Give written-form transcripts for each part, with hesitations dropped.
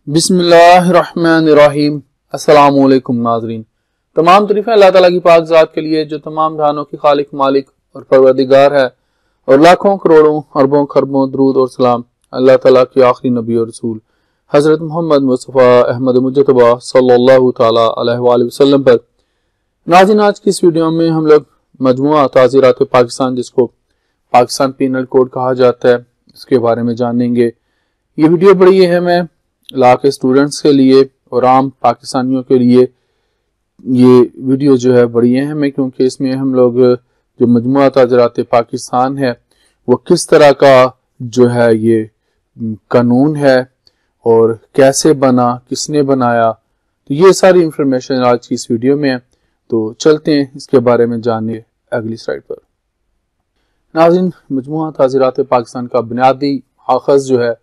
बिस्मिल्लाहिर्रहमानिर्रहीम। अस्सलामु अलैकुम नाज़रीन। तमाम तारीफ़ें अल्लाह ताला की पाक ज़ात के लिए जो तमाम जहानों की खालिक मालिक और परवरदिगार है, और लाखों करोड़ों अरबों खरबों दरूद और सलाम अल्लाह ताला के आखिरी नबी और रसूल हज़रत मोहम्मद मुस्तफ़ा अहमद मुज्तबा सल्लल्लाहु ताला अलैहि वसल्लम पर। नाज़रीन, आज की इस वीडियो में हम लोग मजमुआ ताज़ीरात पाकिस्तान, जिसको पाकिस्तान पीनल कोड कहा जाता है, इसके बारे में जानेंगे। ये वीडियो बड़ी अहम है ला के स्टूडेंट्स के लिए और आम पाकिस्तानियों के लिए। ये वीडियो जो है बड़ी अहम है क्योंकि इसमें हम लोग जो मजमुआ ताज़ीरात पाकिस्तान है वो किस तरह का जो है ये कानून है और कैसे बना, किसने बनाया, तो ये सारी इंफॉर्मेशन आज की इस वीडियो में है। तो चलते हैं इसके बारे में जानने अगली स्लाइड पर। नाज़रीन, मजमुआ ताज़ीरात पाकिस्तान का बुनियादी माखज़ जो है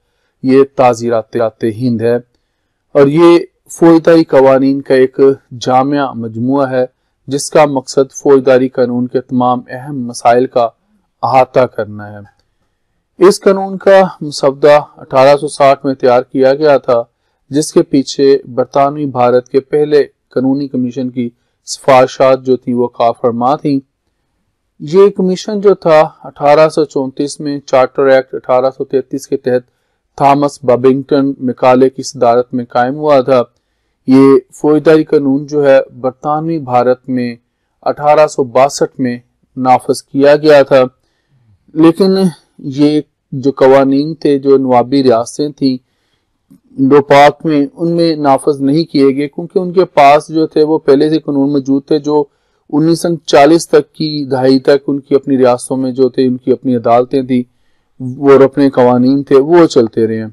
ये ताज़ीरात हिंद है और ये फौजदारी कवानीन का एक जामिया मजमुआ है जिसका मकसद फौजदारी कानून के तमाम अहम मसाइल का अहाता करना है। इस कानून का मसवदा 1860 में तैयार किया गया था, जिसके पीछे बरतानवी भारत के पहले कानूनी कमीशन की सिफारिशात जो थी वो कारफरमा थी। ये कमीशन जो था 1834 में चार्टर एक्ट 1833 के तहत थॉमस बाबिंगटन मैकाले की सदारत में कायम हुआ था। ये फौजदारी कानून जो है बरतानवी भारत में 1862 में नाफज किया गया था, लेकिन ये जो कवानीन थे जो नवाबी रियासतें थी इंडो पाक में, उनमें नाफज नहीं किए गए क्योंकि उनके पास जो थे वो पहले से कानून मौजूद थे जो 1940 तक की दहाई तक उनकी अपनी रियासतों में जो थे उनकी अपनी अदालतें थी और अपने कवानीन थे वो चलते रहे।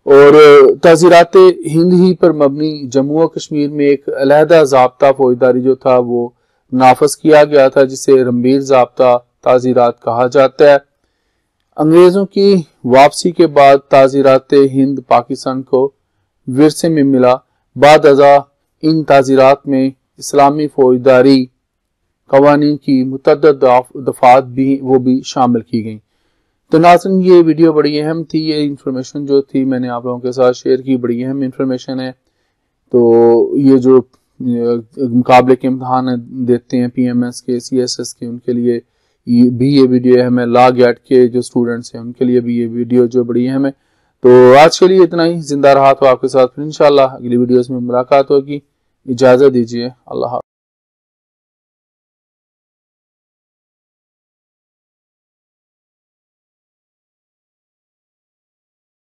और ताज़ीरात हिंद ही पर मबनी जम्मू और कश्मीर में एक अलहदा ज़ाब्ता फौजदारी जो था वो नाफज किया गया था, जिसे रंबीर ज़ाब्ता ताज़ीरात कहा जाता है। अंग्रेज़ों की वापसी के बाद ताज़ीरात हिंद पाकिस्तान को विरसे में मिला। बाद अज़ा इन ताज़ीरात में इस्लामी फौजदारी कवानीन की मुतअद्दिद दफ़ात भी शामिल की गई। तो नाज़रीन, ये वीडियो बड़ी अहम थी। ये इंफॉर्मेशन जो थी मैंने आप लोगों के साथ शेयर की, बड़ी अहम इंफॉर्मेशन है। तो ये जो मुकाबले के इम्तहान देते हैं PMS के, CSS के, उनके लिए भी ये वीडियो अहम है। लॉ गेट के जो स्टूडेंट्स हैं उनके लिए भी ये वीडियो जो बड़ी अहम है। तो आज के लिए इतना ही। जिंदा रहा तो आपके साथ फिर इंशाल्लाह अगली वीडियोस में मुलाकात होगी। इजाज़त दीजिए। अल्लाह।